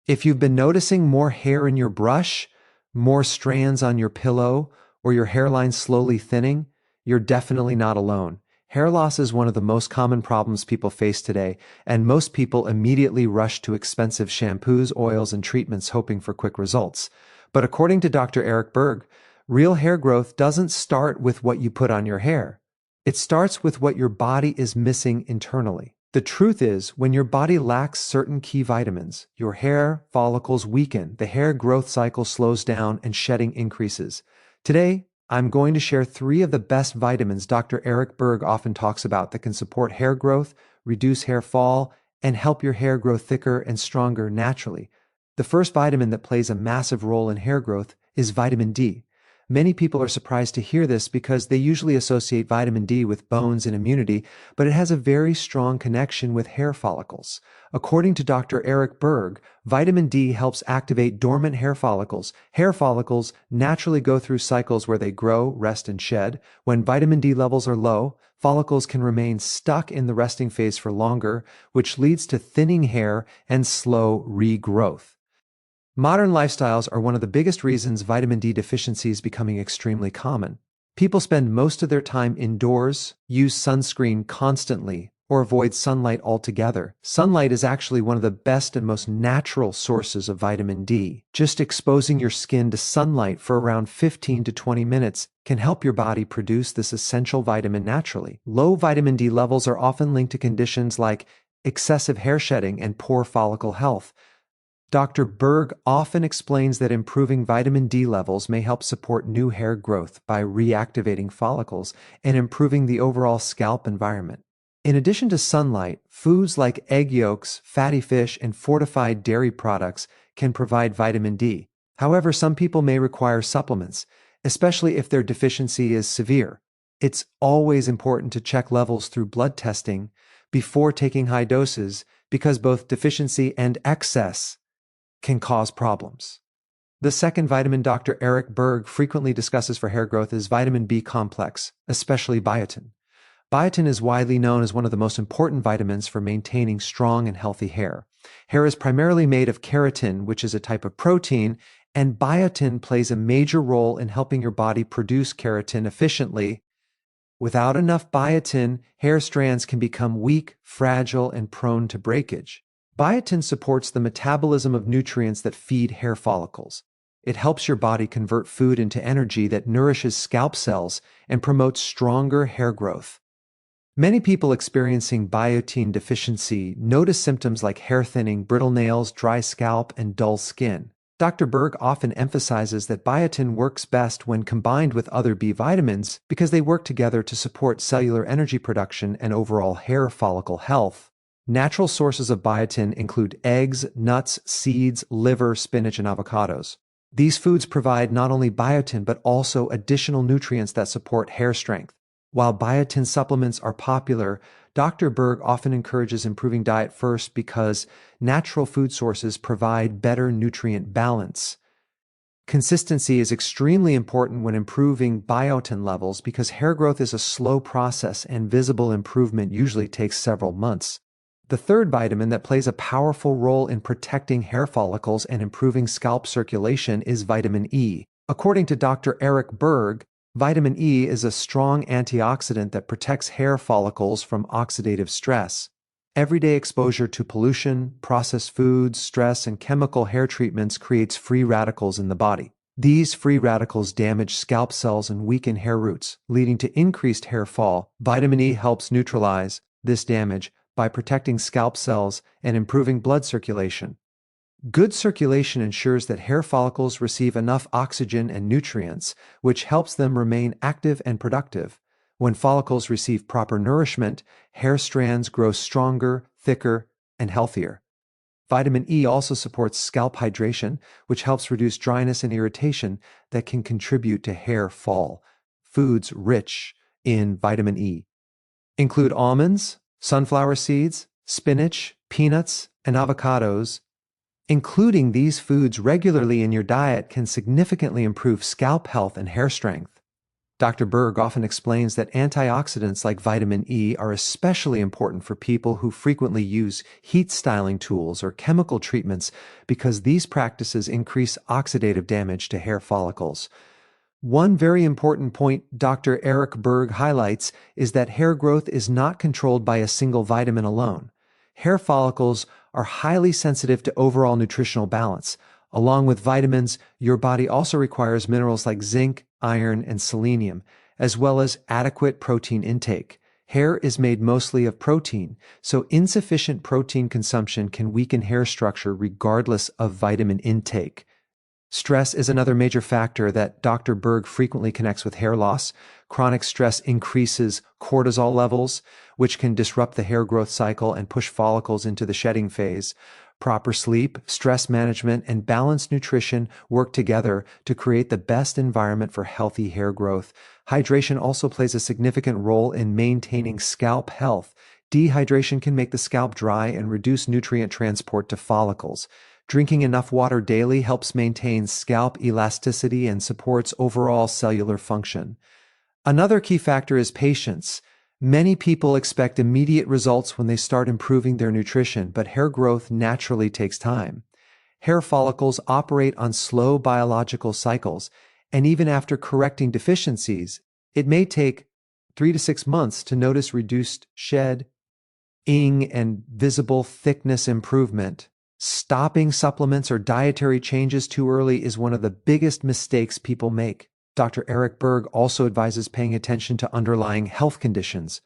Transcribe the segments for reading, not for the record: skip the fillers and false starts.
If you've been noticing more hair in your brush, more strands on your pillow, or your hairline slowly thinning, you're definitely not alone. Hair loss is one of the most common problems people face today, and most people immediately rush to expensive shampoos, oils, and treatments hoping for quick results. But according to Dr. Berg, real hair growth doesn't start with what you put on your hair. It starts with what your body is missing internally. The truth is, when your body lacks certain key vitamins, your hair follicles weaken, the hair growth cycle slows down, and shedding increases. Today, I'm going to share 3 of the best vitamins Dr. Berg often talks about that can support hair growth, reduce hair fall, and help your hair grow thicker and stronger naturally. The first vitamin that plays a massive role in hair growth is vitamin D. Many people are surprised to hear this because they usually associate vitamin D with bones and immunity, but it has a very strong connection with hair follicles. According to Dr. Berg, vitamin D helps activate dormant hair follicles. Hair follicles naturally go through cycles where they grow, rest, and shed. When vitamin D levels are low, follicles can remain stuck in the resting phase for longer, which leads to thinning hair and slow regrowth. Modern lifestyles are one of the biggest reasons vitamin D deficiency is becoming extremely common. People spend most of their time indoors, use sunscreen constantly, or avoid sunlight altogether. Sunlight is actually one of the best and most natural sources of vitamin D. Just exposing your skin to sunlight for around 15 to 20 minutes can help your body produce this essential vitamin naturally. Low vitamin D levels are often linked to conditions like excessive hair shedding and poor follicle health. Dr. Berg often explains that improving vitamin D levels may help support new hair growth by reactivating follicles and improving the overall scalp environment. In addition to sunlight, foods like egg yolks, fatty fish, and fortified dairy products can provide vitamin D. However, some people may require supplements, especially if their deficiency is severe. It's always important to check levels through blood testing before taking high doses because both deficiency and excess can cause problems. The second vitamin Dr. Berg frequently discusses for hair growth is vitamin B complex, especially biotin. Biotin is widely known as one of the most important vitamins for maintaining strong and healthy hair. Hair is primarily made of keratin, which is a type of protein, and biotin plays a major role in helping your body produce keratin efficiently. Without enough biotin, hair strands can become weak, fragile, and prone to breakage. Biotin supports the metabolism of nutrients that feed hair follicles. It helps your body convert food into energy that nourishes scalp cells and promotes stronger hair growth. Many people experiencing biotin deficiency notice symptoms like hair thinning, brittle nails, dry scalp, and dull skin. Dr. Berg often emphasizes that biotin works best when combined with other B vitamins because they work together to support cellular energy production and overall hair follicle health. Natural sources of biotin include eggs, nuts, seeds, liver, spinach, and avocados. These foods provide not only biotin but also additional nutrients that support hair strength. While biotin supplements are popular, Dr. Berg often encourages improving diet first because natural food sources provide better nutrient balance. Consistency is extremely important when improving biotin levels because hair growth is a slow process and visible improvement usually takes several months. The third vitamin that plays a powerful role in protecting hair follicles and improving scalp circulation is vitamin E. According to Dr. Berg, vitamin E is a strong antioxidant that protects hair follicles from oxidative stress. Everyday exposure to pollution, processed foods, stress, and chemical hair treatments creates free radicals in the body. These free radicals damage scalp cells and weaken hair roots, leading to increased hair fall. Vitamin E helps neutralize this damage by protecting scalp cells and improving blood circulation. Good circulation ensures that hair follicles receive enough oxygen and nutrients, which helps them remain active and productive. When follicles receive proper nourishment, hair strands grow stronger, thicker, and healthier. Vitamin E also supports scalp hydration, which helps reduce dryness and irritation that can contribute to hair fall. Foods rich in vitamin E include almonds, sunflower seeds, spinach, peanuts, and avocados. Including these foods regularly in your diet can significantly improve scalp health and hair strength. Dr. Berg often explains that antioxidants like vitamin E are especially important for people who frequently use heat styling tools or chemical treatments because these practices increase oxidative damage to hair follicles. One very important point Dr. Eric Berg highlights is that hair growth is not controlled by a single vitamin alone. Hair follicles are highly sensitive to overall nutritional balance. Along with vitamins, your body also requires minerals like zinc, iron, and selenium, as well as adequate protein intake. Hair is made mostly of protein, so insufficient protein consumption can weaken hair structure regardless of vitamin intake. Stress is another major factor that Dr. Berg frequently connects with hair loss. Chronic stress increases cortisol levels, which can disrupt the hair growth cycle and push follicles into the shedding phase. Proper sleep, stress management, and balanced nutrition work together to create the best environment for healthy hair growth. Hydration also plays a significant role in maintaining scalp health. Dehydration can make the scalp dry and reduce nutrient transport to follicles. Drinking enough water daily helps maintain scalp elasticity and supports overall cellular function. Another key factor is patience. Many people expect immediate results when they start improving their nutrition, but hair growth naturally takes time. Hair follicles operate on slow biological cycles, and even after correcting deficiencies, it may take 3 to 6 months to notice reduced shedding and visible thickness improvement. Stopping supplements or dietary changes too early is one of the biggest mistakes people make. Dr. Eric Berg also advises paying attention to underlying health conditions.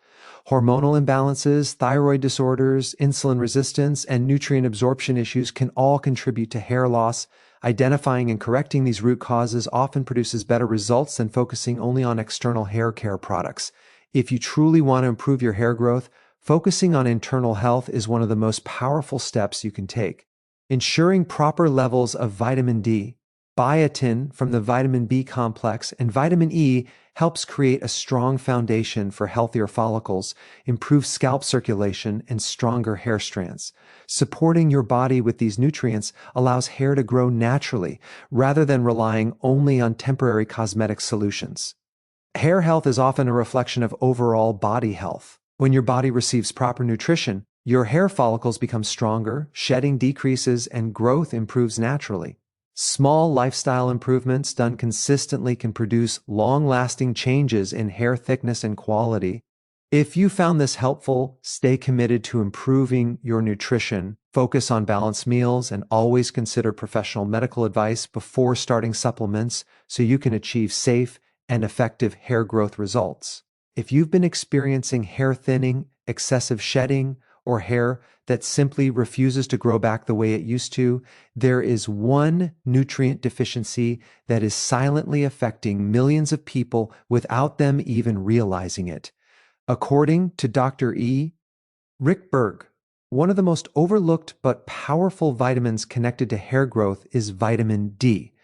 Hormonal imbalances, thyroid disorders, insulin resistance, and nutrient absorption issues can all contribute to hair loss. Identifying and correcting these root causes often produces better results than focusing only on external hair care products. If you truly want to improve your hair growth, focusing on internal health is one of the most powerful steps you can take. Ensuring proper levels of vitamin D, biotin from the vitamin B complex, and vitamin E helps create a strong foundation for healthier follicles, improve scalp circulation, and stronger hair strands. Supporting your body with these nutrients allows hair to grow naturally rather than relying only on temporary cosmetic solutions. Hair health is often a reflection of overall body health. When your body receives proper nutrition, your hair follicles become stronger, shedding decreases, and growth improves naturally. Small lifestyle improvements done consistently can produce long-lasting changes in hair thickness and quality. If you found this helpful, stay committed to improving your nutrition, focus on balanced meals, and always consider professional medical advice before starting supplements so you can achieve safe and effective hair growth results. If you've been experiencing hair thinning, excessive shedding, or hair that simply refuses to grow back the way it used to, there is one nutrient deficiency that is silently affecting millions of people without them even realizing it. According to Dr. Rick Berg, one of the most overlooked but powerful vitamins connected to hair growth is vitamin D.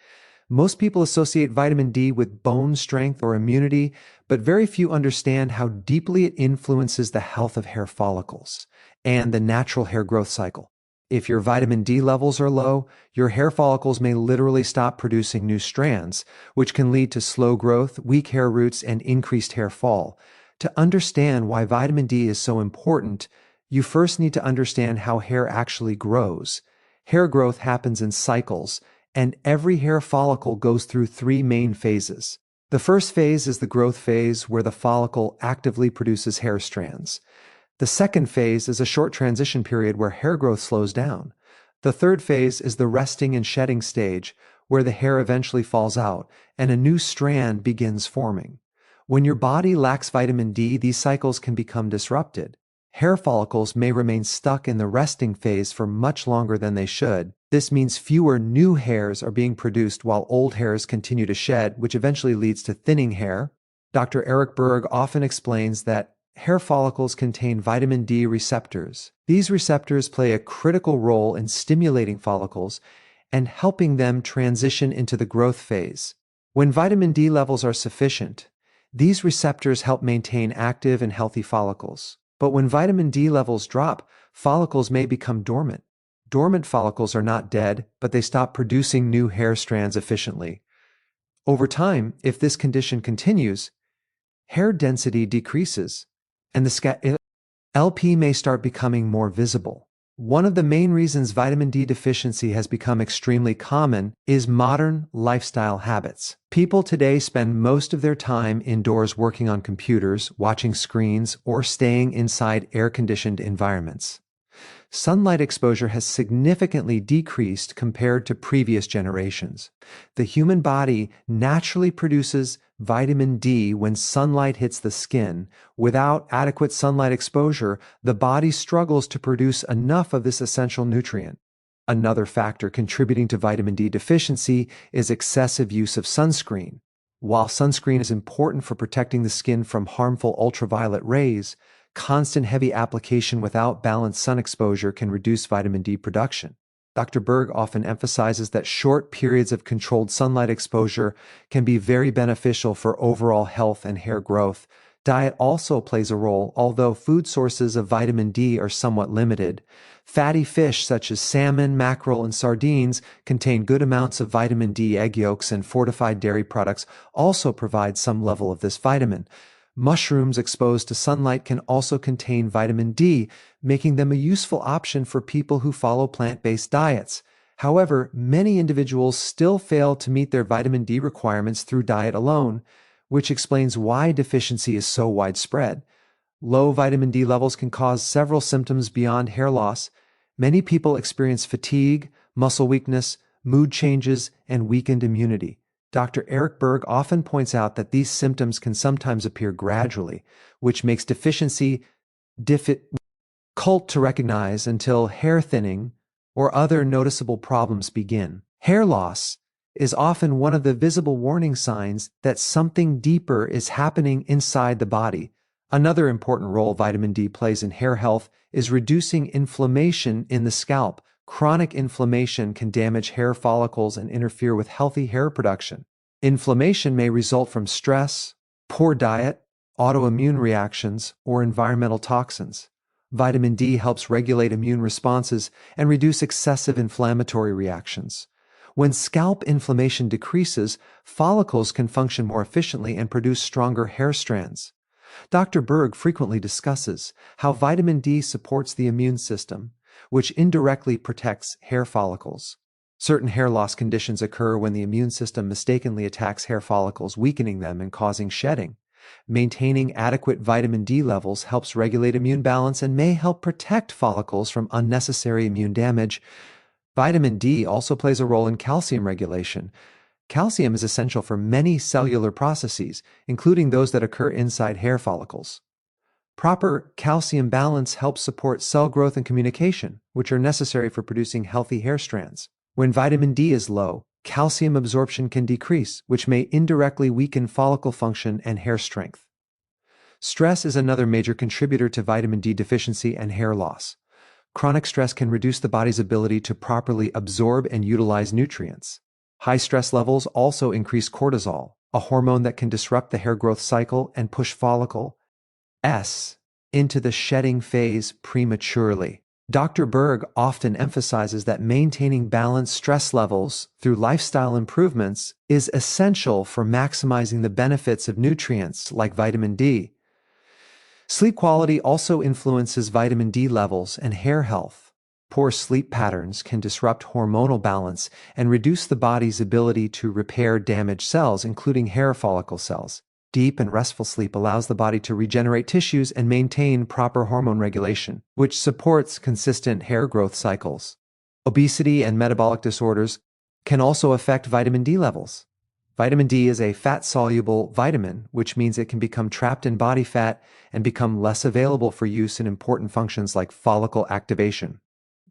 Most people associate vitamin D with bone strength or immunity, but very few understand how deeply it influences the health of hair follicles and the natural hair growth cycle. If your vitamin D levels are low, your hair follicles may literally stop producing new strands, which can lead to slow growth, weak hair roots, and increased hair fall. To understand why vitamin D is so important, you first need to understand how hair actually grows. Hair growth happens in cycles, and every hair follicle goes through 3 main phases. The first phase is the growth phase, where the follicle actively produces hair strands. The second phase is a short transition period where hair growth slows down. The third phase is the resting and shedding stage, where the hair eventually falls out and a new strand begins forming. When your body lacks vitamin D, these cycles can become disrupted. Hair follicles may remain stuck in the resting phase for much longer than they should. This means fewer new hairs are being produced while old hairs continue to shed, which eventually leads to thinning hair. Dr. Eric Berg often explains that hair follicles contain vitamin D receptors. These receptors play a critical role in stimulating follicles and helping them transition into the growth phase. When vitamin D levels are sufficient, these receptors help maintain active and healthy follicles. But when vitamin D levels drop, follicles may become dormant. Dormant follicles are not dead, but they stop producing new hair strands efficiently. Over time, if this condition continues, hair density decreases, and the scalp may start becoming more visible. One of the main reasons vitamin D deficiency has become extremely common is modern lifestyle habits. People today spend most of their time indoors working on computers, watching screens, or staying inside air-conditioned environments. Sunlight exposure has significantly decreased compared to previous generations. The human body naturally produces vitamin D when sunlight hits the skin. Without adequate sunlight exposure, the body struggles to produce enough of this essential nutrient. Another factor contributing to vitamin D deficiency is excessive use of sunscreen. While sunscreen is important for protecting the skin from harmful ultraviolet rays, constant heavy application without balanced sun exposure can reduce vitamin D production. Dr. Berg often emphasizes that short periods of controlled sunlight exposure can be very beneficial for overall health and hair growth. Diet also plays a role, although food sources of vitamin D are somewhat limited. Fatty fish such as salmon, mackerel, and sardines contain good amounts of vitamin D. Egg yolks and fortified dairy products also provide some level of this vitamin. Mushrooms exposed to sunlight can also contain vitamin D, making them a useful option for people who follow plant-based diets. However, many individuals still fail to meet their vitamin D requirements through diet alone, which explains why deficiency is so widespread. Low vitamin D levels can cause several symptoms beyond hair loss. Many people experience fatigue, muscle weakness, mood changes, and weakened immunity. Dr. Berg often points out that these symptoms can sometimes appear gradually, which makes deficiency difficult to recognize until hair thinning or other noticeable problems begin. Hair loss is often one of the visible warning signs that something deeper is happening inside the body. Another important role vitamin D plays in hair health is reducing inflammation in the scalp. Chronic inflammation can damage hair follicles and interfere with healthy hair production. Inflammation may result from stress, poor diet, autoimmune reactions, or environmental toxins. Vitamin D helps regulate immune responses and reduce excessive inflammatory reactions. When scalp inflammation decreases, follicles can function more efficiently and produce stronger hair strands. Dr. Berg frequently discusses how vitamin D supports the immune system, which indirectly protects hair follicles. Certain hair loss conditions occur when the immune system mistakenly attacks hair follicles, weakening them and causing shedding. Maintaining adequate vitamin D levels helps regulate immune balance and may help protect follicles from unnecessary immune damage. Vitamin D also plays a role in calcium regulation. Calcium is essential for many cellular processes, including those that occur inside hair follicles. Proper calcium balance helps support cell growth and communication, which are necessary for producing healthy hair strands. When vitamin D is low, calcium absorption can decrease, which may indirectly weaken follicle function and hair strength. Stress is another major contributor to vitamin D deficiency and hair loss. Chronic stress can reduce the body's ability to properly absorb and utilize nutrients. High stress levels also increase cortisol, a hormone that can disrupt the hair growth cycle and push follicles into the shedding phase prematurely. Dr. Berg often emphasizes that maintaining balanced stress levels through lifestyle improvements is essential for maximizing the benefits of nutrients like vitamin D. Sleep quality also influences vitamin D levels and hair health. Poor sleep patterns can disrupt hormonal balance and reduce the body's ability to repair damaged cells, including hair follicle cells. Deep and restful sleep allows the body to regenerate tissues and maintain proper hormone regulation, which supports consistent hair growth cycles. Obesity and metabolic disorders can also affect vitamin D levels. Vitamin D is a fat-soluble vitamin, which means it can become trapped in body fat and become less available for use in important functions like follicle activation.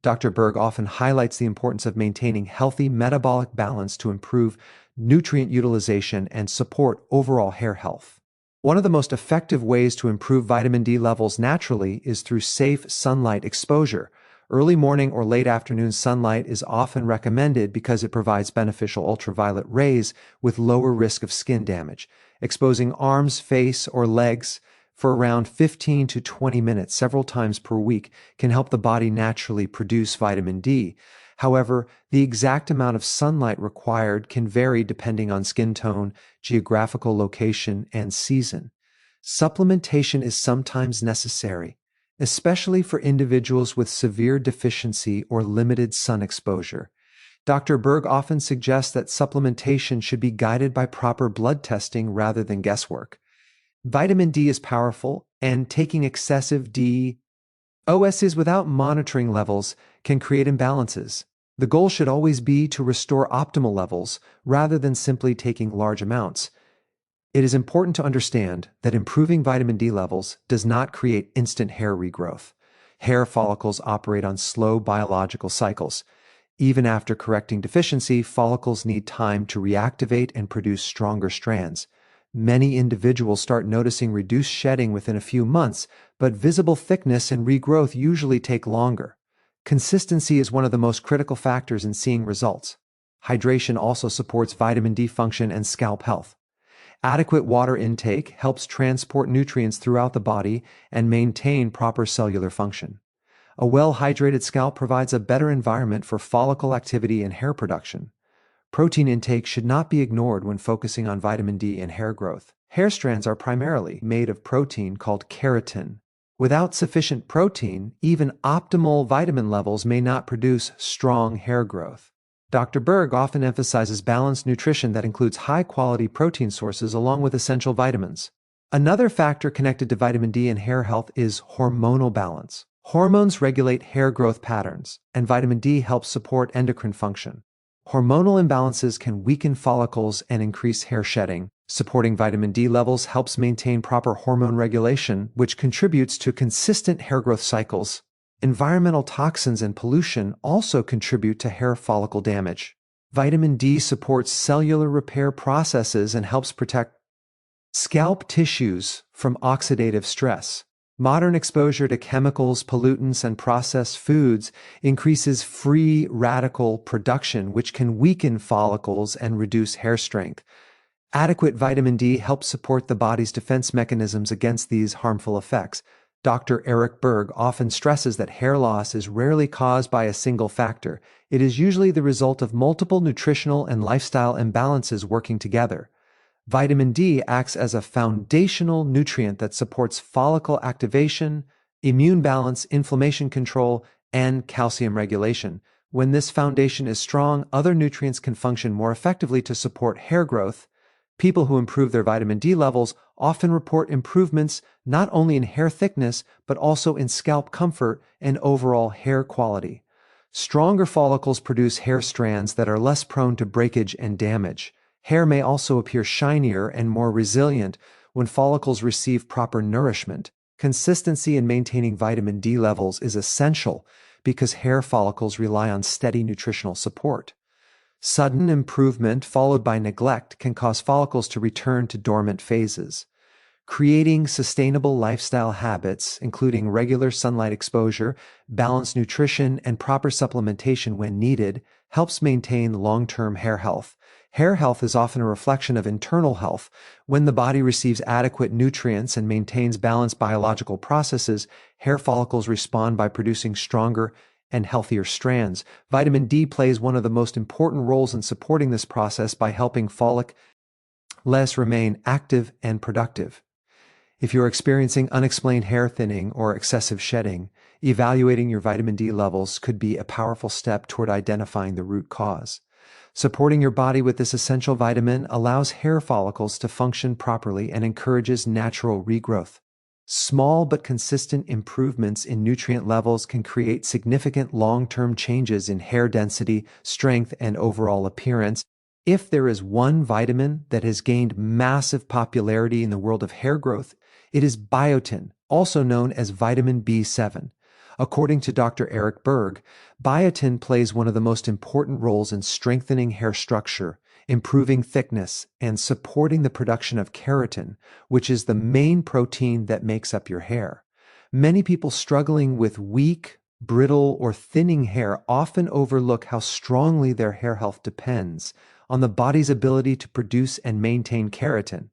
Dr. Berg often highlights the importance of maintaining healthy metabolic balance to improve nutrient utilization and support overall hair health. One of the most effective ways to improve vitamin D levels naturally is through safe sunlight exposure. Early morning or late afternoon sunlight is often recommended because it provides beneficial ultraviolet rays with lower risk of skin damage. Exposing arms, face, or legs for around 15 to 20 minutes several times per week can help the body naturally produce vitamin D. However, the exact amount of sunlight required can vary depending on skin tone, geographical location, and season. Supplementation is sometimes necessary, especially for individuals with severe deficiency or limited sun exposure. Dr. Berg often suggests that supplementation should be guided by proper blood testing rather than guesswork. Vitamin D is powerful, and taking excessive doses without monitoring levels can create imbalances. The goal should always be to restore optimal levels rather than simply taking large amounts. It is important to understand that improving vitamin D levels does not create instant hair regrowth. Hair follicles operate on slow biological cycles. Even after correcting deficiency, follicles need time to reactivate and produce stronger strands. Many individuals start noticing reduced shedding within a few months, but visible thickness and regrowth usually take longer. Consistency is one of the most critical factors in seeing results. Hydration also supports vitamin D function and scalp health. Adequate water intake helps transport nutrients throughout the body and maintain proper cellular function. A well-hydrated scalp provides a better environment for follicle activity and hair production. Protein intake should not be ignored when focusing on vitamin D and hair growth. Hair strands are primarily made of protein called keratin. Without sufficient protein, even optimal vitamin levels may not produce strong hair growth. Dr. Berg often emphasizes balanced nutrition that includes high-quality protein sources along with essential vitamins. Another factor connected to vitamin D and hair health is hormonal balance. Hormones regulate hair growth patterns, and vitamin D helps support endocrine function. Hormonal imbalances can weaken follicles and increase hair shedding. Supporting vitamin D levels helps maintain proper hormone regulation, which contributes to consistent hair growth cycles. Environmental toxins and pollution also contribute to hair follicle damage. Vitamin D supports cellular repair processes and helps protect scalp tissues from oxidative stress. Modern exposure to chemicals, pollutants, and processed foods increases free radical production, which can weaken follicles and reduce hair strength. Adequate vitamin D helps support the body's defense mechanisms against these harmful effects. Dr. Berg often stresses that hair loss is rarely caused by a single factor. It is usually the result of multiple nutritional and lifestyle imbalances working together. Vitamin D acts as a foundational nutrient that supports follicle activation, immune balance, inflammation control, and calcium regulation. When this foundation is strong, other nutrients can function more effectively to support hair growth. People who improve their vitamin D levels often report improvements not only in hair thickness, but also in scalp comfort and overall hair quality. Stronger follicles produce hair strands that are less prone to breakage and damage. Hair may also appear shinier and more resilient when follicles receive proper nourishment. Consistency in maintaining vitamin D levels is essential because hair follicles rely on steady nutritional support. Sudden improvement followed by neglect can cause follicles to return to dormant phases. Creating sustainable lifestyle habits, including regular sunlight exposure, balanced nutrition, and proper supplementation when needed, helps maintain long-term hair health. Hair health is often a reflection of internal health. When the body receives adequate nutrients and maintains balanced biological processes, hair follicles respond by producing stronger and healthier strands. Vitamin D plays one of the most important roles in supporting this process by helping follicles remain active and productive. If you're experiencing unexplained hair thinning or excessive shedding, evaluating your vitamin D levels could be a powerful step toward identifying the root cause. Supporting your body with this essential vitamin allows hair follicles to function properly and encourages natural regrowth. Small but consistent improvements in nutrient levels can create significant long-term changes in hair density, strength, and overall appearance. If there is one vitamin that has gained massive popularity in the world of hair growth, it is biotin, also known as vitamin B7. According to Dr. Berg, biotin plays one of the most important roles in strengthening hair structure, improving thickness, and supporting the production of keratin, which is the main protein that makes up your hair. Many people struggling with weak, brittle, or thinning hair often overlook how strongly their hair health depends on the body's ability to produce and maintain keratin.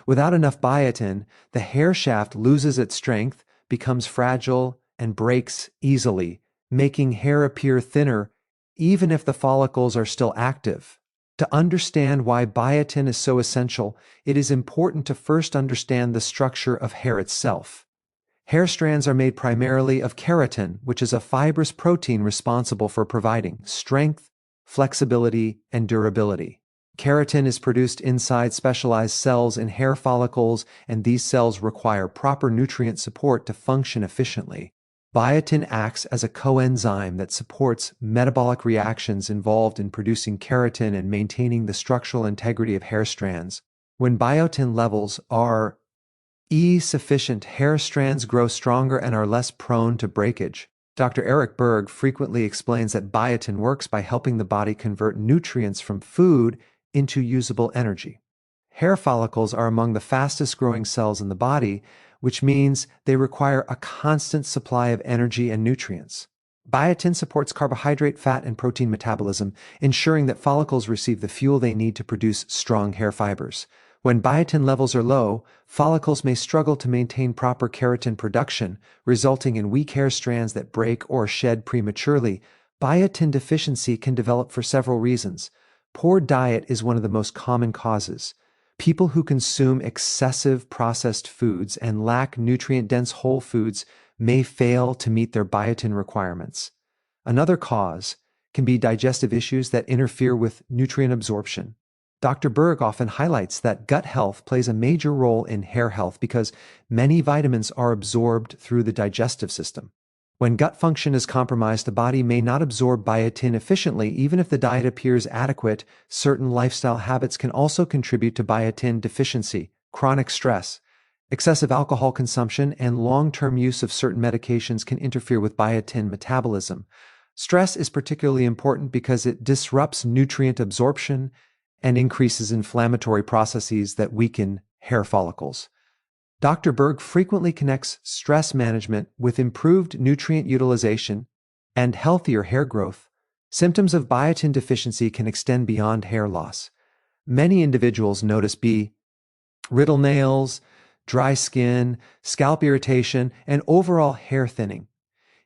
Without enough biotin, the hair shaft loses its strength, becomes fragile, and breaks easily, making hair appear thinner even if the follicles are still active. To understand why biotin is so essential, it is important to first understand the structure of hair itself. Hair strands are made primarily of keratin, which is a fibrous protein responsible for providing strength, flexibility, and durability. Keratin is produced inside specialized cells in hair follicles, and these cells require proper nutrient support to function efficiently. Biotin acts as a coenzyme that supports metabolic reactions involved in producing keratin and maintaining the structural integrity of hair strands. When biotin levels are sufficient, hair strands grow stronger and are less prone to breakage. Dr. Berg frequently explains that biotin works by helping the body convert nutrients from food into usable energy. Hair follicles are among the fastest growing cells in the body, which means they require a constant supply of energy and nutrients. Biotin supports carbohydrate, fat, and protein metabolism, ensuring that follicles receive the fuel they need to produce strong hair fibers. When biotin levels are low, follicles may struggle to maintain proper keratin production, resulting in weak hair strands that break or shed prematurely. Biotin deficiency can develop for several reasons. Poor diet is one of the most common causes. People who consume excessive processed foods and lack nutrient-dense whole foods may fail to meet their biotin requirements. Another cause can be digestive issues that interfere with nutrient absorption. Dr. Berg often highlights that gut health plays a major role in hair health because many vitamins are absorbed through the digestive system. When gut function is compromised, the body may not absorb biotin efficiently. Even if the diet appears adequate, certain lifestyle habits can also contribute to biotin deficiency. Chronic stress, excessive alcohol consumption, and long-term use of certain medications can interfere with biotin metabolism. Stress is particularly important because it disrupts nutrient absorption and increases inflammatory processes that weaken hair follicles. Dr. Berg frequently connects stress management with improved nutrient utilization and healthier hair growth. Symptoms of biotin deficiency can extend beyond hair loss. Many individuals notice brittle nails, dry skin, scalp irritation, and overall hair thinning.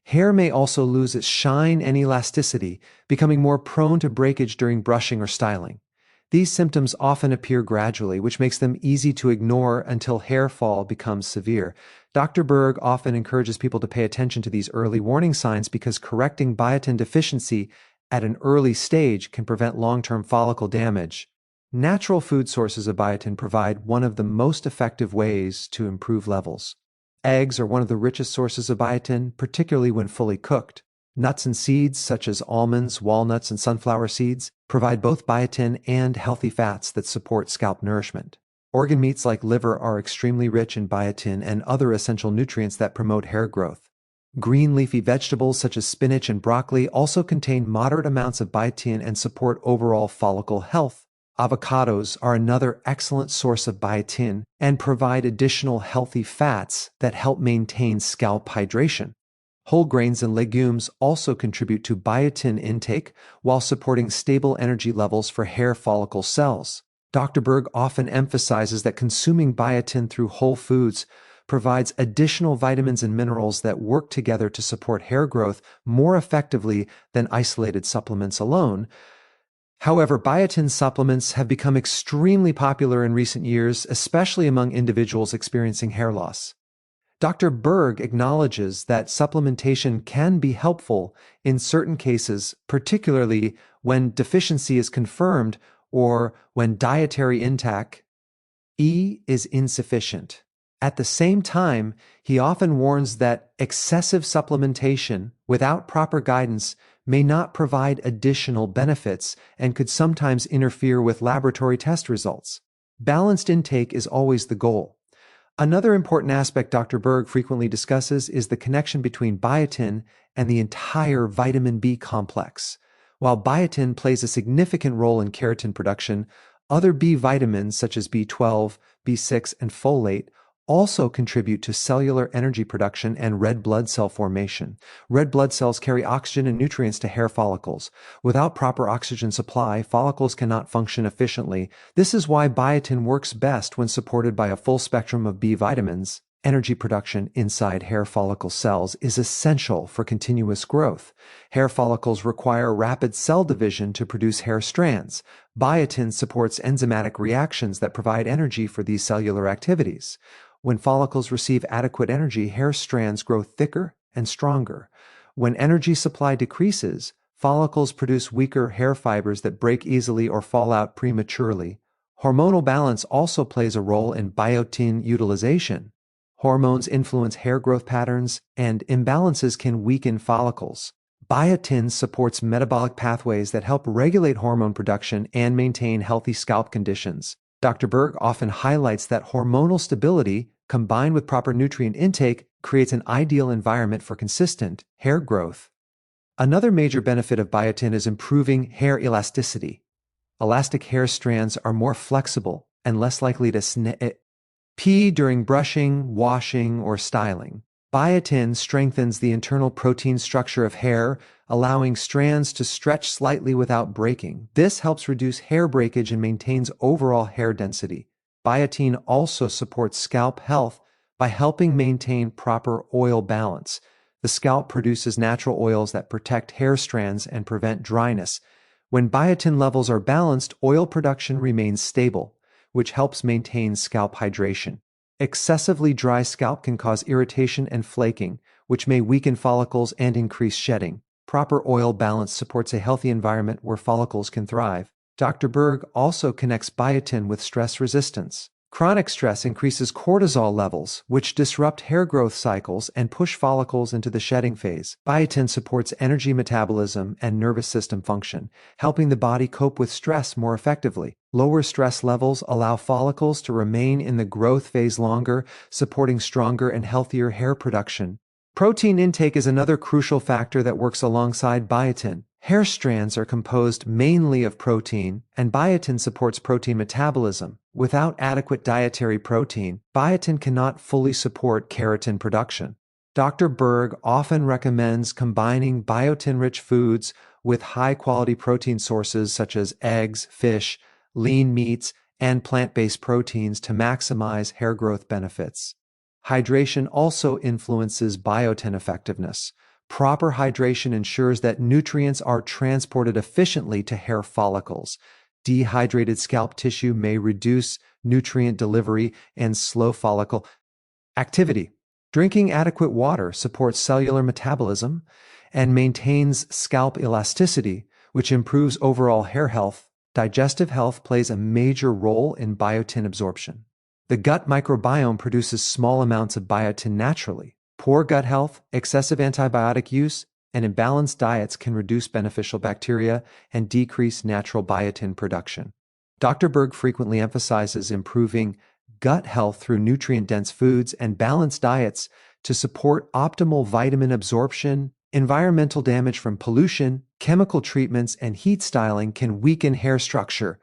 Hair may also lose its shine and elasticity, becoming more prone to breakage during brushing or styling. These symptoms often appear gradually, which makes them easy to ignore until hair fall becomes severe. Dr. Berg often encourages people to pay attention to these early warning signs because correcting biotin deficiency at an early stage can prevent long-term follicle damage. Natural food sources of biotin provide one of the most effective ways to improve levels. Eggs are one of the richest sources of biotin, particularly when fully cooked. Nuts and seeds, such as almonds, walnuts, and sunflower seeds, provide both biotin and healthy fats that support scalp nourishment. Organ meats like liver are extremely rich in biotin and other essential nutrients that promote hair growth. Green leafy vegetables such as spinach and broccoli also contain moderate amounts of biotin and support overall follicle health. Avocados are another excellent source of biotin and provide additional healthy fats that help maintain scalp hydration. Whole grains and legumes also contribute to biotin intake while supporting stable energy levels for hair follicle cells. Dr. Berg often emphasizes that consuming biotin through whole foods provides additional vitamins and minerals that work together to support hair growth more effectively than isolated supplements alone. However, biotin supplements have become extremely popular in recent years, especially among individuals experiencing hair loss. Dr. Berg acknowledges that supplementation can be helpful in certain cases, particularly when deficiency is confirmed or when dietary intake is insufficient. At the same time, he often warns that excessive supplementation without proper guidance may not provide additional benefits and could sometimes interfere with laboratory test results. Balanced intake is always the goal. Another important aspect Dr. Berg frequently discusses is the connection between biotin and the entire vitamin B complex. While biotin plays a significant role in keratin production, other B vitamins such as B12, B6, and folate also contribute to cellular energy production and red blood cell formation. Red blood cells carry oxygen and nutrients to hair follicles. Without proper oxygen supply, follicles cannot function efficiently. This is why biotin works best when supported by a full spectrum of B vitamins Energy production inside hair follicle cells is essential for continuous growth. Hair follicles require rapid cell division to produce hair strands. Biotin supports enzymatic reactions that provide energy for these cellular activities. When follicles receive adequate energy, hair strands grow thicker and stronger. When energy supply decreases, follicles produce weaker hair fibers that break easily or fall out prematurely. Hormonal balance also plays a role in biotin utilization. Hormones influence hair growth patterns, and imbalances can weaken follicles. Biotin supports metabolic pathways that help regulate hormone production and maintain healthy scalp conditions. Dr. Berg often highlights that hormonal stability, combined with proper nutrient intake, creates an ideal environment for consistent hair growth. Another major benefit of biotin is improving hair elasticity. Elastic hair strands are more flexible and less likely to snap during brushing, washing, or styling. Biotin strengthens the internal protein structure of hair, allowing strands to stretch slightly without breaking. This helps reduce hair breakage and maintains overall hair density. Biotin also supports scalp health by helping maintain proper oil balance. The scalp produces natural oils that protect hair strands and prevent dryness. When biotin levels are balanced, oil production remains stable, which helps maintain scalp hydration. Excessively dry scalp can cause irritation and flaking, which may weaken follicles and increase shedding. Proper oil balance supports a healthy environment where follicles can thrive. Dr. Berg also connects biotin with stress resistance. Chronic stress increases cortisol levels, which disrupt hair growth cycles and push follicles into the shedding phase. Biotin supports energy metabolism and nervous system function, helping the body cope with stress more effectively. Lower stress levels allow follicles to remain in the growth phase longer, supporting stronger and healthier hair production. Protein intake is another crucial factor that works alongside biotin. Hair strands are composed mainly of protein, and biotin supports protein metabolism. Without adequate dietary protein, biotin cannot fully support keratin production. Dr. Berg often recommends combining biotin-rich foods with high-quality protein sources such as eggs, fish, lean meats, and plant-based proteins to maximize hair growth benefits. Hydration also influences biotin effectiveness. Proper hydration ensures that nutrients are transported efficiently to hair follicles. Dehydrated scalp tissue may reduce nutrient delivery and slow follicle activity. Drinking adequate water supports cellular metabolism and maintains scalp elasticity, which improves overall hair health. Digestive health plays a major role in biotin absorption. The gut microbiome produces small amounts of biotin naturally. Poor gut health, excessive antibiotic use, and imbalanced diets can reduce beneficial bacteria and decrease natural biotin production. Dr. Berg frequently emphasizes improving gut health through nutrient-dense foods and balanced diets to support optimal vitamin absorption. Environmental damage from pollution, chemical treatments, and heat styling can weaken hair structure.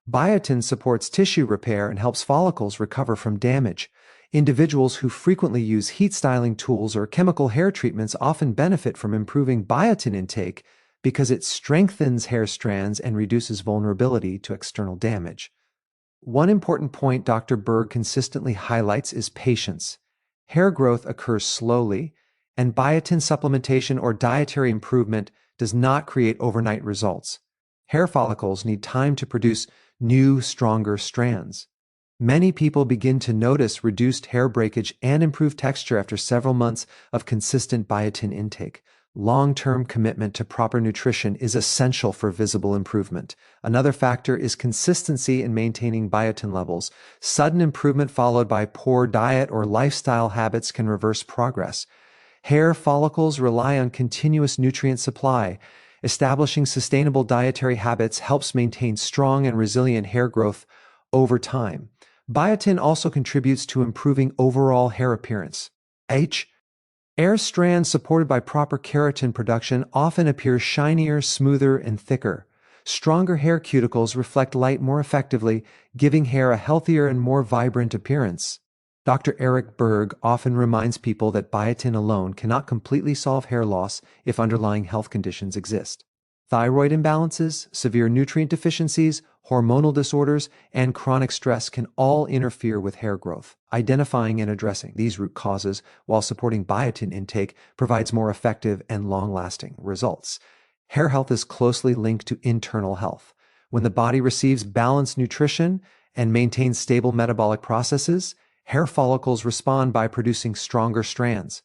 Biotin supports tissue repair and helps follicles recover from damage. Individuals who frequently use heat styling tools or chemical hair treatments often benefit from improving biotin intake because it strengthens hair strands and reduces vulnerability to external damage. One important point Dr. Berg consistently highlights is patience. Hair growth occurs slowly, and biotin supplementation or dietary improvement does not create overnight results. Hair follicles need time to produce new, stronger strands. Many people begin to notice reduced hair breakage and improved texture after several months of consistent biotin intake. Long-term commitment to proper nutrition is essential for visible improvement. Another factor is consistency in maintaining biotin levels. Sudden improvement followed by poor diet or lifestyle habits can reverse progress. Hair follicles rely on continuous nutrient supply. Establishing sustainable dietary habits helps maintain strong and resilient hair growth over time. Biotin also contributes to improving overall hair appearance. Hair strands supported by proper keratin production often appear shinier, smoother, and thicker. Stronger hair cuticles reflect light more effectively, giving hair a healthier and more vibrant appearance. Dr. Berg often reminds people that biotin alone cannot completely solve hair loss if underlying health conditions exist. Thyroid imbalances, severe nutrient deficiencies, hormonal disorders, and chronic stress can all interfere with hair growth. Identifying and addressing these root causes while supporting biotin intake provides more effective and long-lasting results. Hair health is closely linked to internal health. When the body receives balanced nutrition and maintains stable metabolic processes, hair follicles respond by producing stronger strands.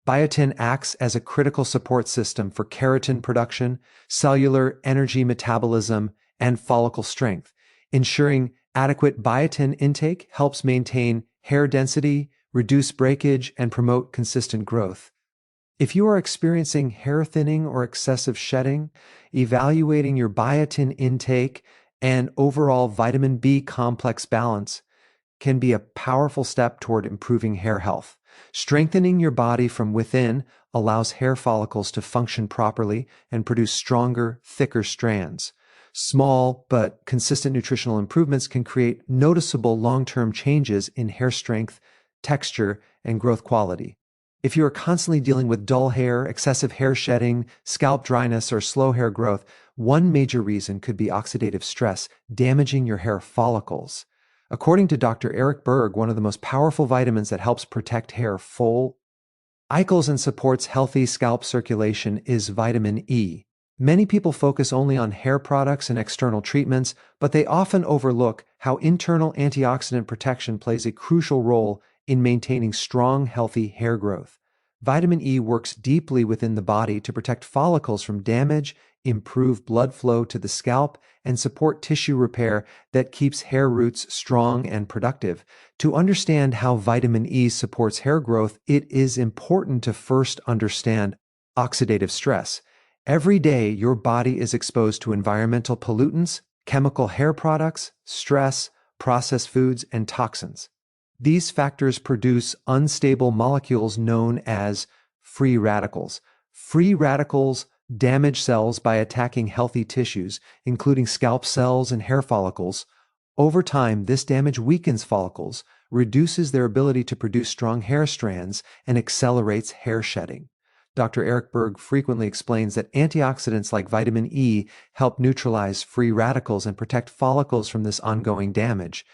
Biotin acts as a critical support system for keratin production, cellular energy metabolism, and follicle strength. Ensuring adequate biotin intake helps maintain hair density, reduce breakage, and promote consistent growth. If you are experiencing hair thinning or excessive shedding, evaluating your biotin intake and overall vitamin B complex balance can be a powerful step toward improving hair health. Strengthening your body from within allows hair follicles to function properly and produce stronger, thicker strands. Small but consistent nutritional improvements can create noticeable long-term changes in hair strength, texture, and growth quality. If you are constantly dealing with dull hair, excessive hair shedding, scalp dryness, or slow hair growth, one major reason could be oxidative stress damaging your hair follicles. According to Dr. Berg, one of the most powerful vitamins that helps protect hair follicles and supports healthy scalp circulation is vitamin E. Many people focus only on hair products and external treatments, but they often overlook how internal antioxidant protection plays a crucial role in maintaining strong, healthy hair growth. Vitamin E works deeply within the body to protect follicles from damage, improve blood flow to the scalp, and support tissue repair that keeps hair roots strong and productive. To understand how vitamin E supports hair growth, it is important to first understand oxidative stress. Every day, your body is exposed to environmental pollutants, chemical hair products, stress, processed foods, and toxins. These factors produce unstable molecules known as free radicals. Free radicals damage cells by attacking healthy tissues, including scalp cells and hair follicles. Over time, this damage weakens follicles, reduces their ability to produce strong hair strands, and accelerates hair shedding. Dr. Berg frequently explains that antioxidants like vitamin E help neutralize free radicals and protect follicles from this ongoing damage.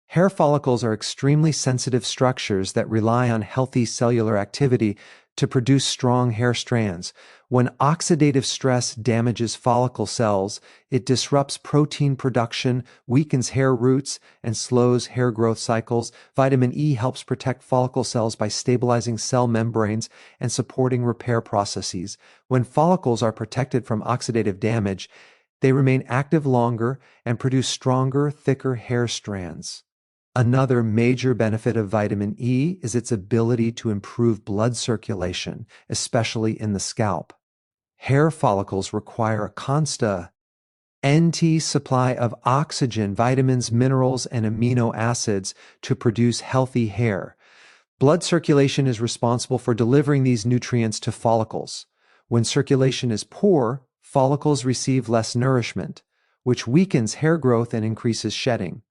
Hair follicles are extremely sensitive structures that rely on healthy cellular activity to produce strong hair strands. When oxidative stress damages follicle cells, it disrupts protein production, weakens hair roots, and slows hair growth cycles. Vitamin E helps protect follicle cells by stabilizing cell membranes and supporting repair processes. When follicles are protected from oxidative damage, they remain active longer and produce stronger, thicker hair strands. Another major benefit of vitamin E is its ability to improve blood circulation, especially in the scalp. Hair follicles require a constant supply of oxygen, vitamins, minerals, and amino acids to produce healthy hair. Blood circulation is responsible for delivering these nutrients to follicles. When circulation is poor, follicles receive less nourishment, which weakens hair growth and increases shedding.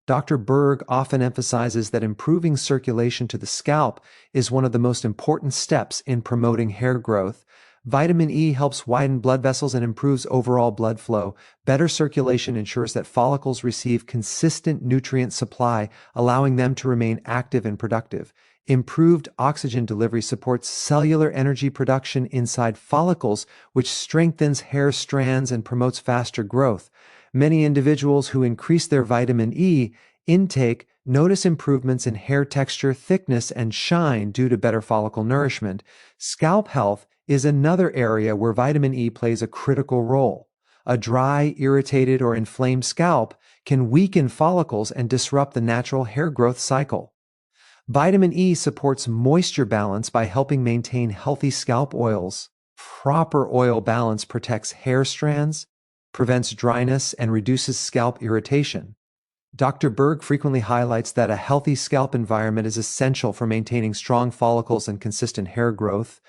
Dr. Berg often emphasizes that improving circulation to the scalp is one of the most important steps in promoting hair growth. Vitamin E helps widen blood vessels and improves overall blood flow. Better circulation ensures that follicles receive consistent nutrient supply, allowing them to remain active and productive. Improved oxygen delivery supports cellular energy production inside follicles, which strengthens hair strands and promotes faster growth. Many individuals who increase their vitamin E intake notice improvements in hair texture, thickness, and shine due to better follicle nourishment. Scalp health is another area where vitamin E plays a critical role. A dry, irritated, or inflamed scalp can weaken follicles and disrupt the natural hair growth cycle. Vitamin E supports moisture balance by helping maintain healthy scalp oils. Proper oil balance protects hair strands, prevents dryness, and reduces scalp irritation. Dr. Berg frequently highlights that a healthy scalp environment is essential for maintaining strong follicles and consistent hair growth.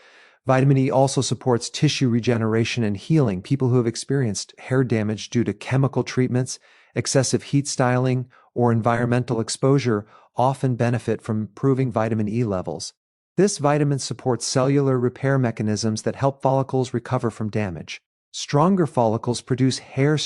Vitamin E also supports tissue regeneration and healing. People who have experienced hair damage due to chemical treatments, excessive heat styling, or environmental exposure often benefit from improving vitamin E levels. This vitamin supports cellular repair mechanisms that help follicles recover from damage. Stronger follicles produce hair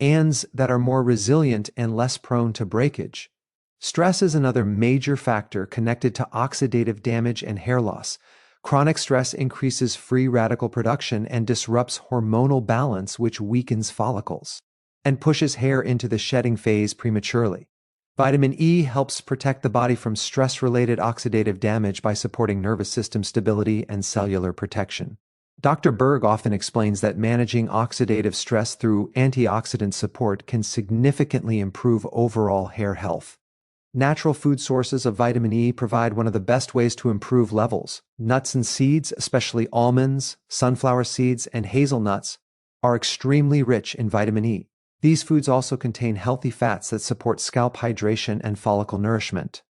ands that are more resilient and less prone to breakage. Stress is another major factor connected to oxidative damage and hair loss. Chronic stress increases free radical production and disrupts hormonal balance, which weakens follicles and pushes hair into the shedding phase prematurely. Vitamin E helps protect the body from stress-related oxidative damage by supporting nervous system stability and cellular protection. Dr. Berg often explains that managing oxidative stress through antioxidant support can significantly improve overall hair health. Natural food sources of vitamin E provide one of the best ways to improve levels. Nuts and seeds, especially almonds, sunflower seeds, and hazelnuts, are extremely rich in vitamin E. These foods also contain healthy fats that support scalp hydration and follicle nourishment.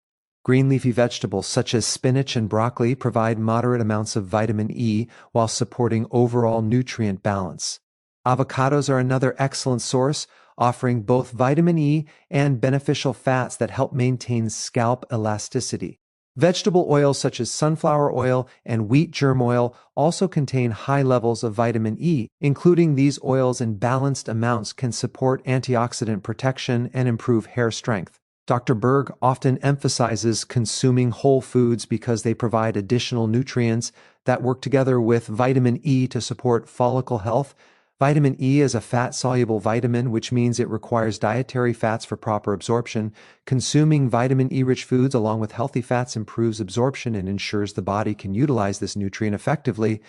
Green leafy vegetables such as spinach and broccoli provide moderate amounts of vitamin E while supporting overall nutrient balance. Avocados are another excellent source, offering both vitamin E and beneficial fats that help maintain scalp elasticity. Vegetable oils such as sunflower oil and wheat germ oil also contain high levels of vitamin E. Including these oils in balanced amounts can support antioxidant protection and improve hair strength. Dr. Berg often emphasizes consuming whole foods because they provide additional nutrients that work together with vitamin E to support follicle health. Vitamin E is a fat-soluble vitamin, which means it requires dietary fats for proper absorption. Consuming vitamin E-rich foods along with healthy fats improves absorption and ensures the body can utilize this nutrient effectively.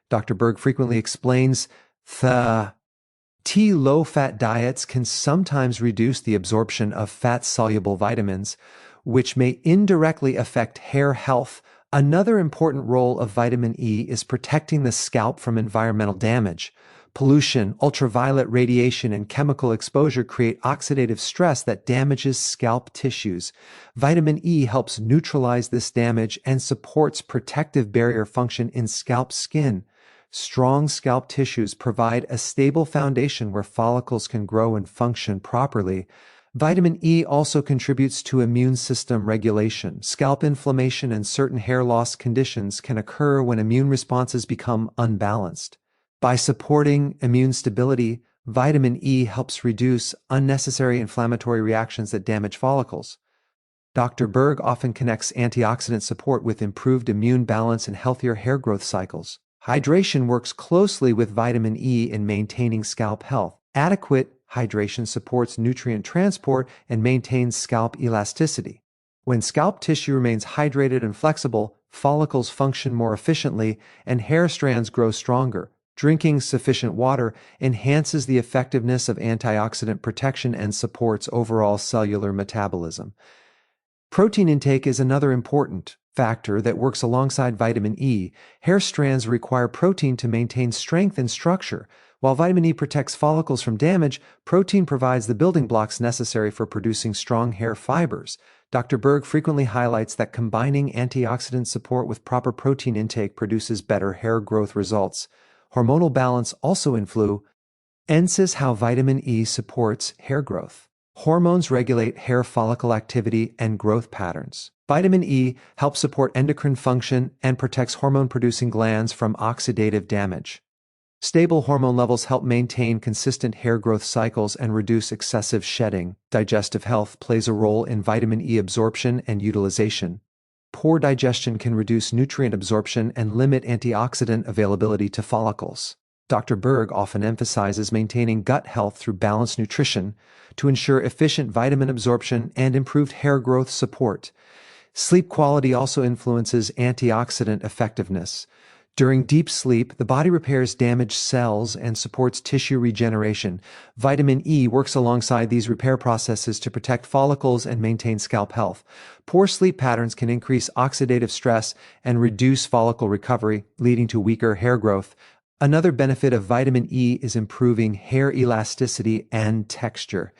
Dr. Berg frequently explains the low-fat diets can sometimes reduce the absorption of fat-soluble vitamins, which may indirectly affect hair health. Another important role of vitamin E is protecting the scalp from environmental damage. Pollution, ultraviolet radiation, and chemical exposure create oxidative stress that damages scalp tissues. Vitamin E helps neutralize this damage and supports protective barrier function in scalp skin. Strong scalp tissues provide a stable foundation where follicles can grow and function properly. Vitamin E also contributes to immune system regulation. Scalp inflammation and certain hair loss conditions can occur when immune responses become unbalanced. By supporting immune stability, vitamin E helps reduce unnecessary inflammatory reactions that damage follicles. Dr. Berg often connects antioxidant support with improved immune balance and healthier hair growth cycles. Hydration works closely with vitamin E in maintaining scalp health. Adequate hydration supports nutrient transport and maintains scalp elasticity. When scalp tissue remains hydrated and flexible, follicles function more efficiently and hair strands grow stronger. Drinking sufficient water enhances the effectiveness of antioxidant protection and supports overall cellular metabolism. Protein intake is another important factor that works alongside vitamin E. Hair strands require protein to maintain strength and structure. While vitamin E protects follicles from damage, protein provides the building blocks necessary for producing strong hair fibers. Dr. Berg frequently highlights that combining antioxidant support with proper protein intake produces better hair growth results. Hormonal balance also influences how vitamin E supports hair growth. Hormones regulate hair follicle activity and growth patterns. Vitamin E helps support endocrine function and protects hormone-producing glands from oxidative damage. Stable hormone levels help maintain consistent hair growth cycles and reduce excessive shedding. Digestive health plays a role in vitamin E absorption and utilization. Poor digestion can reduce nutrient absorption and limit antioxidant availability to follicles. Dr. Berg often emphasizes maintaining gut health through balanced nutrition to ensure efficient vitamin absorption and improved hair growth support. Sleep quality also influences antioxidant effectiveness. During deep sleep, the body repairs damaged cells and supports tissue regeneration. Vitamin E works alongside these repair processes to protect follicles and maintain scalp health. Poor sleep patterns can increase oxidative stress and reduce follicle recovery, leading to weaker hair growth. Another benefit of vitamin E is improving hair elasticity and texture.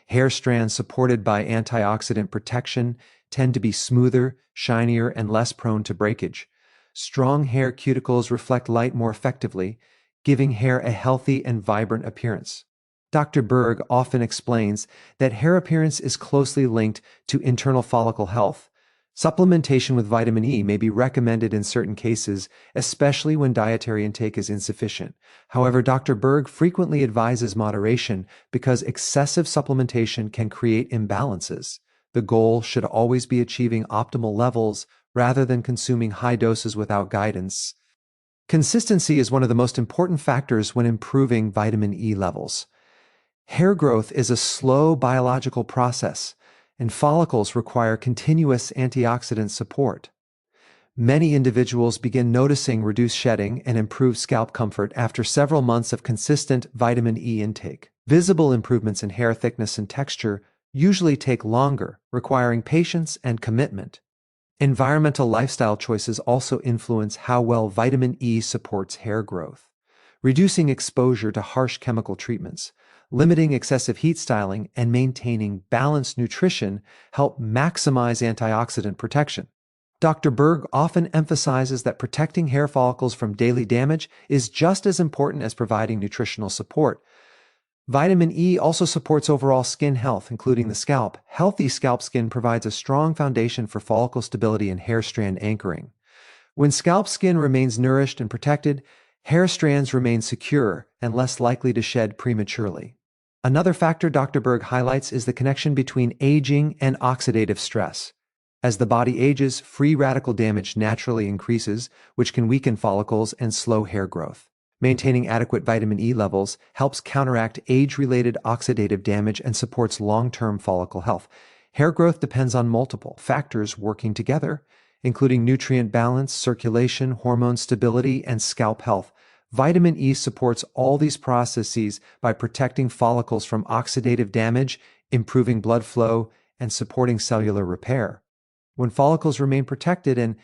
Hair strands supported by antioxidant protection tend to be smoother, shinier, and less prone to breakage. Strong hair cuticles reflect light more effectively, giving hair a healthy and vibrant appearance. Dr. Berg often explains that hair appearance is closely linked to internal follicle health. Supplementation with vitamin E may be recommended in certain cases, especially when dietary intake is insufficient. However, Dr. Berg frequently advises moderation because excessive supplementation can create imbalances. The goal should always be achieving optimal levels rather than consuming high doses without guidance. Consistency is one of the most important factors when improving vitamin E levels. Hair growth is a slow biological process, and follicles require continuous antioxidant support. Many individuals begin noticing reduced shedding and improved scalp comfort after several months of consistent vitamin E intake. Visible improvements in hair thickness and texture usually take longer, requiring patience and commitment. Environmental lifestyle choices also influence how well vitamin E supports hair growth. Reducing exposure to harsh chemical treatments, limiting excessive heat styling, and maintaining balanced nutrition help maximize antioxidant protection. Dr. Berg often emphasizes that protecting hair follicles from daily damage is just as important as providing nutritional support. Vitamin E also supports overall skin health, including the scalp. Healthy scalp skin provides a strong foundation for follicle stability and hair strand anchoring. When scalp skin remains nourished and protected, hair strands remain secure and less likely to shed prematurely. Another factor Dr. Berg highlights is the connection between aging and oxidative stress. As the body ages, free radical damage naturally increases, which can weaken follicles and slow hair growth. Maintaining adequate vitamin E levels helps counteract age-related oxidative damage and supports long-term follicle health. Hair growth depends on multiple factors working together, including nutrient balance, circulation, hormone stability, and scalp health. Vitamin E supports all these processes by protecting follicles from oxidative damage, improving blood flow, and supporting cellular repair. When follicles remain protected and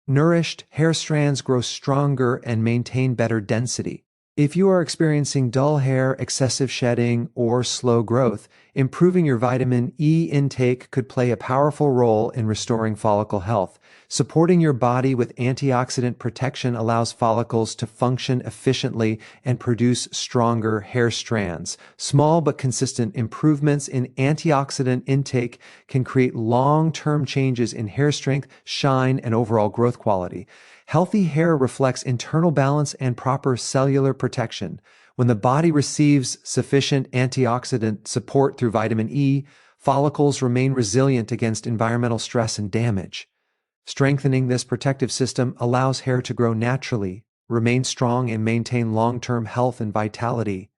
nourished, hair strands grow stronger and maintain better density. If you are experiencing dull hair, excessive shedding, or slow growth, improving your vitamin E intake could play a powerful role in restoring follicle health. Supporting your body with antioxidant protection allows follicles to function efficiently and produce stronger hair strands. Small but consistent improvements in antioxidant intake can create long-term changes in hair strength, shine, and overall growth quality. Healthy hair reflects internal balance and proper cellular protection. When the body receives sufficient antioxidant support through vitamin E, follicles remain resilient against environmental stress and damage. Strengthening this protective system allows hair to grow naturally, remain strong, and maintain long-term health and vitality.